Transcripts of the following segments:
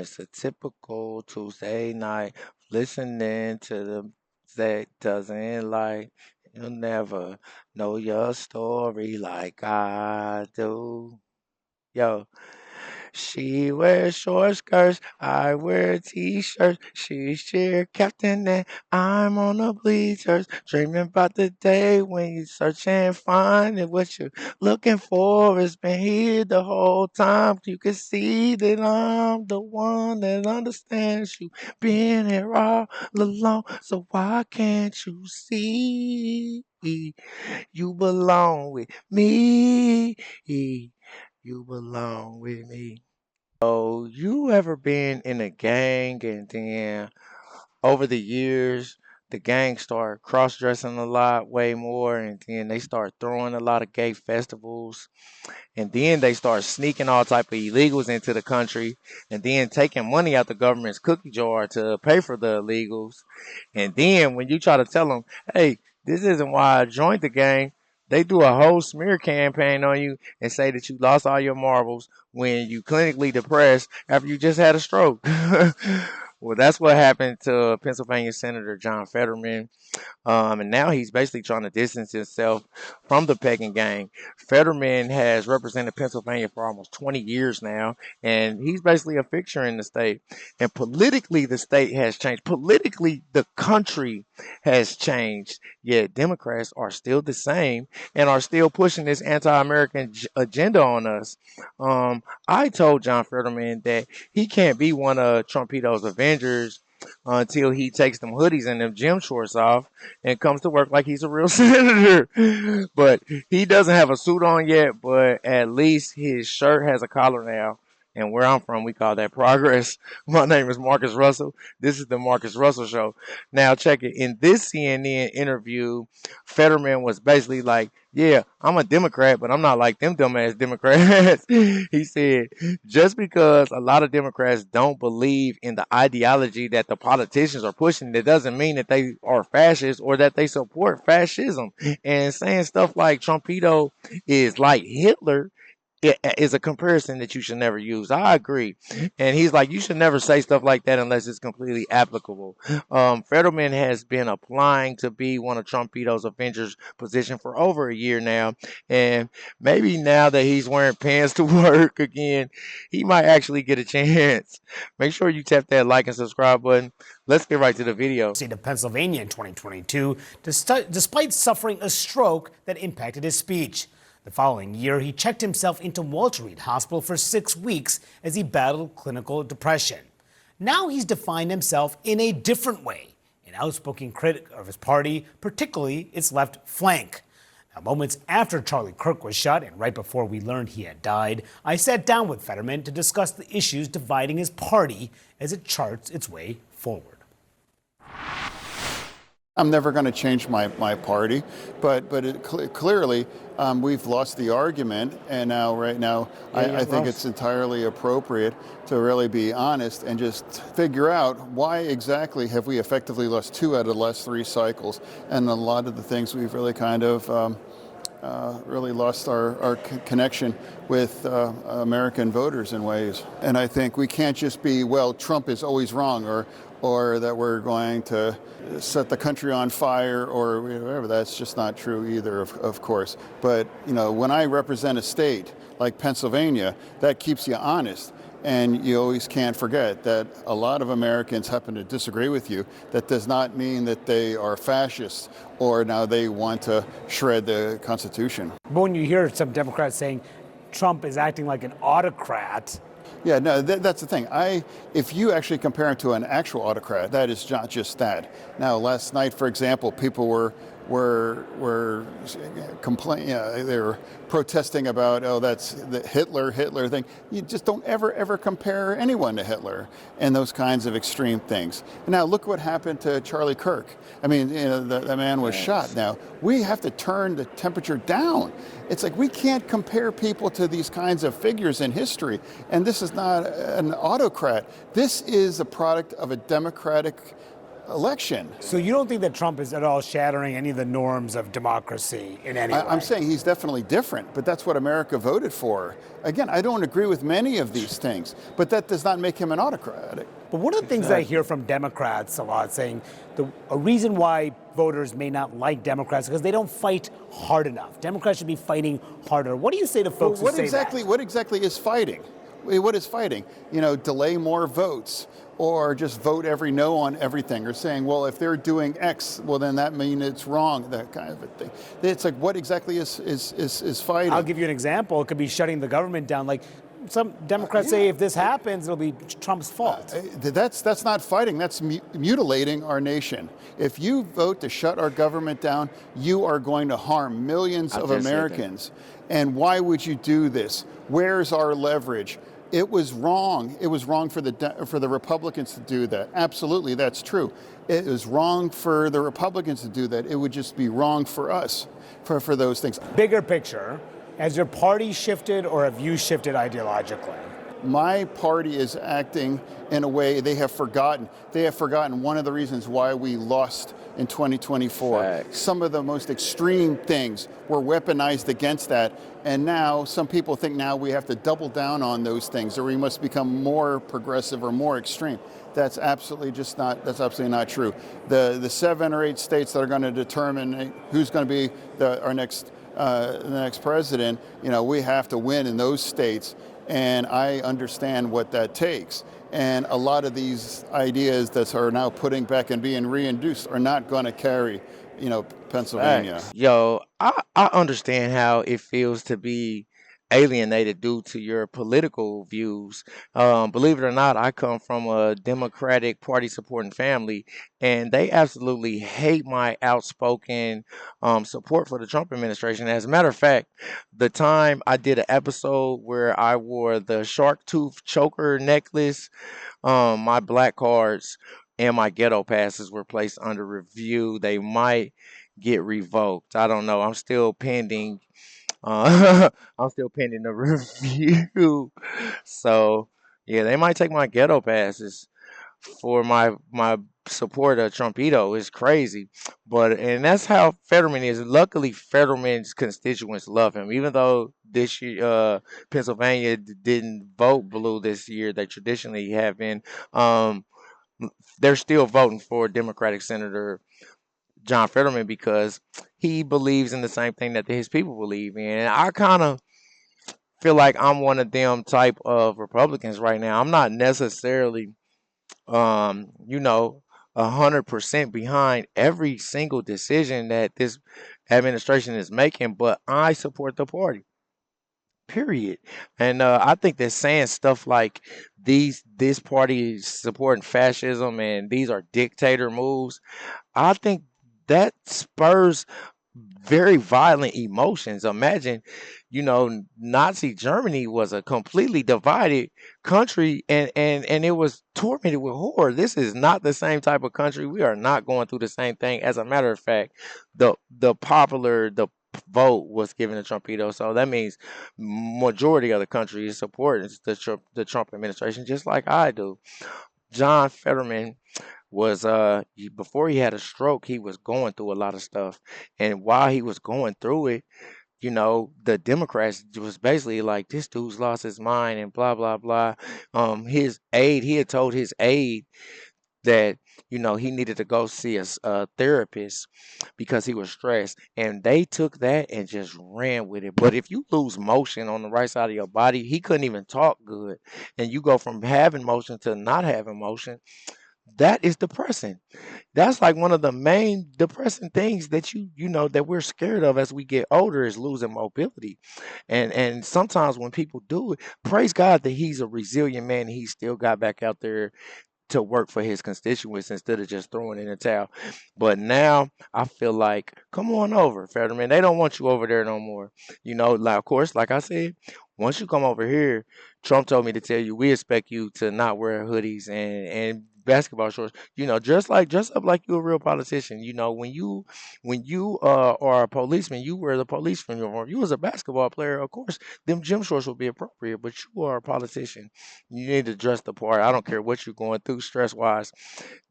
It's a typical Tuesday night listening to the that doesn't like. You'll never know your story like I do. Yo, she wears short skirts, I wear t-shirts. She's cheer captain and I'm on the bleachers. Dreaming about the day when you search and find it. What you looking for has been here the whole time. You can see that I'm the one that understands you. Been here all along, so why can't you see? You belong with me. You belong with me. So you ever been in a gang and then over the years the gang start cross dressing a lot way more and then they start throwing a lot of gay festivals and then they start sneaking all type of illegals into the country and then taking money out the government's cookie jar to pay for the illegals. And then when you try to tell them, hey, this isn't why I joined the gang, they do a whole smear campaign on you and say that you lost all your marbles when you clinically depressed after you just had a stroke. Well, that's what happened to Pennsylvania Senator John Fetterman. And now he's basically trying to distance himself from the Peking gang. Fetterman has represented Pennsylvania for almost 20 years now, and he's basically a fixture in the state. And politically, the state has changed. Politically, the country has changed. Yet Democrats are still the same and are still pushing this anti-American agenda on us. I told John Fetterman that he can't be one of Trumpito's Avengers until he takes them hoodies and them gym shorts off and comes to work like he's a real senator. But he doesn't have a suit on yet, but at least his shirt has a collar now. And where I'm from, we call that progress. My name is Marcus Russell. This is the Marcus Russell Show. Now, check it. In this CNN interview, Fetterman was basically like, yeah, I'm a Democrat, but I'm not like them dumbass Democrats. He said, just because a lot of Democrats don't believe in the ideology that the politicians are pushing, that doesn't mean that they are fascists or that they support fascism. And saying stuff like Trumpito is like Hitler is a comparison that you should never use. I agree. And he's like, you should never say stuff like that unless it's completely applicable. Fetterman has been applying to be one of Trumpito's Avengers position for over a year now. And maybe now that he's wearing pants to work again, he might actually get a chance. Make sure you tap that like and subscribe button. Let's get right to the video. State of Pennsylvania in 2022, despite suffering a stroke that impacted his speech. The following year, he checked himself into Walter Reed Hospital for 6 weeks as he battled clinical depression. Now he's defined himself in a different way, an outspoken critic of his party, particularly its left flank. Now, moments after Charlie Kirk was shot and right before we learned he had died, I sat down with Fetterman to discuss the issues dividing his party as it charts its way forward. I'm never going to change my party, but clearly we've lost the argument, and right now I think it's entirely appropriate to really be honest and just figure out why exactly have we effectively lost 2 out of the last 3 cycles, and a lot of the things we've really kind of really lost our connection with American voters in ways. And I think we can't just be, well, Trump is always wrong, or that we're going to set the country on fire or whatever. That's just not true either, of course. But, you know, when I represent a state like Pennsylvania, that keeps you honest. And you always can't forget that a lot of Americans happen to disagree with you. That does not mean that they are fascists or now they want to shred the Constitution. But when you hear some Democrats saying Trump is acting like an autocrat, yeah, no, that's the thing. If you actually compare him to an actual autocrat, that is not just that. Now, last night, for example, people were complaining. They were protesting about, oh, that's the Hitler thing. You just don't ever compare anyone to Hitler and those kinds of extreme things. And now look what happened to Charlie Kirk. I mean, you know, the man was shot. Now we have to turn the temperature down. It's like we can't compare people to these kinds of figures in history. And this is not an autocrat. This is a product of a democratic election. So you don't think that Trump is at all shattering any of the norms of democracy in any way? I'm saying he's definitely different, but that's what America voted for. Again, I don't agree with many of these things, but that does not make him an autocratic. But one of the things that I hear from Democrats a lot saying a reason why voters may not like Democrats is because they don't fight hard enough. Democrats should be fighting harder. What do you say to folks who say that? What exactly is fighting? What is fighting? Delay more votes, or just vote every no on everything, or saying, well, if they're doing X, well, then that means it's wrong, that kind of a thing. It's like, what exactly is fighting? I'll give you an example. It could be shutting the government down. Like some Democrats say, if this happens, it'll be Trump's fault. That's not fighting. That's mutilating our nation. If you vote to shut our government down, you are going to harm millions of Americans. And why would you do this? Where's our leverage? It was wrong. It was wrong for the Republicans to do that. Absolutely, that's true. It was wrong for the Republicans to do that. It would just be wrong for us for those things. Bigger picture, has your party shifted or have you shifted ideologically? My party is acting in a way they have forgotten. They have forgotten one of the reasons why we lost in 2024. Facts. Some of the most extreme things were weaponized against that. And now some people think now we have to double down on those things, or we must become more progressive or more extreme. That's absolutely not true. The 7 or 8 states that are going to determine who's going to be the next president, we have to win in those states. And I understand what that takes. And a lot of these ideas that are now putting back and being reintroduced are not going to carry, Pennsylvania. Yo, I understand how it feels to be alienated due to your political views. Believe it or not, I come from a Democratic Party supporting family, and they absolutely hate my outspoken support for the Trump administration. As a matter of fact, the time I did an episode where I wore the shark tooth choker necklace, my black cards and my ghetto passes were placed under review. They might get revoked. I don't know. I'm still pending. I'm still pending the review. So yeah, they might take my ghetto passes for my support of Trumpito. It's crazy, and that's how Fetterman is. Luckily, Fetterman's constituents love him, even though this year Pennsylvania didn't vote blue this year. They traditionally have been. They're still voting for Democratic Senator John Fetterman because he believes in the same thing that his people believe in. And I kind of feel like I'm one of them type of Republicans right now. I'm not necessarily, 100% behind every single decision that this administration is making, but I support the party. Period. And I think that saying stuff like this party is supporting fascism and these are dictator moves, I think that spurs very violent emotions. Imagine, Nazi Germany was a completely divided country and it was tormented with horror. This is not the same type of country. We are not going through the same thing. As a matter of fact, the vote was given to Trumpito, so that means majority of the country is supporting the Trump administration, just like I do. John Fetterman was before he had a stroke, he was going through a lot of stuff, and while he was going through it, the Democrats was basically like, this dude's lost his mind and blah blah blah. He had told his aide that he needed to go see a therapist because he was stressed, and they took that and just ran with it. But if you lose motion on the right side of your body, he couldn't even talk good, and you go from having motion to not having motion, that is depressing. That's like one of the main depressing things that that we're scared of as we get older is losing mobility. And sometimes when people do it, praise God that he's a resilient man, he still got back out there to work for his constituents instead of just throwing in the towel. But now I feel like, come on over, Fetterman. They don't want you over there no more. Like, of course, like I said, once you come over here, Trump told me to tell you we expect you to not wear hoodies and basketball shorts. Dress up like you're a real politician. When you are a policeman, you wear the policeman uniform. You was a basketball player, of course, them gym shorts would be appropriate. But you are a politician. You need to dress the part. I don't care what you're going through stress wise.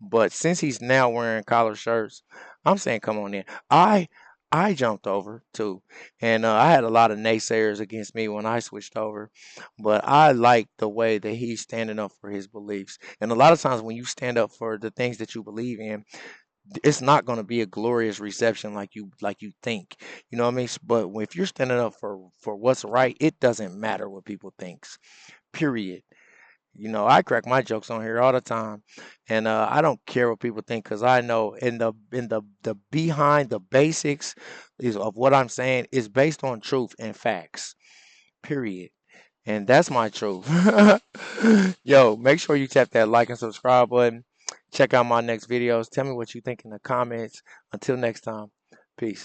But since he's now wearing collar shirts, I'm saying, come on in. I jumped over too, and I had a lot of naysayers against me when I switched over, but I like the way that he's standing up for his beliefs. And a lot of times when you stand up for the things that you believe in, it's not going to be a glorious reception like you think. You know what I mean? But if you're standing up for what's right, it doesn't matter what people thinks. Period. I crack my jokes on here all the time, and I don't care what people think because I know in the behind the basics is of what I'm saying is based on truth and facts. Period. And that's my truth. Yo, make sure you tap that like and subscribe button. Check out my next videos. Tell me what you think in the comments. Until next time, peace.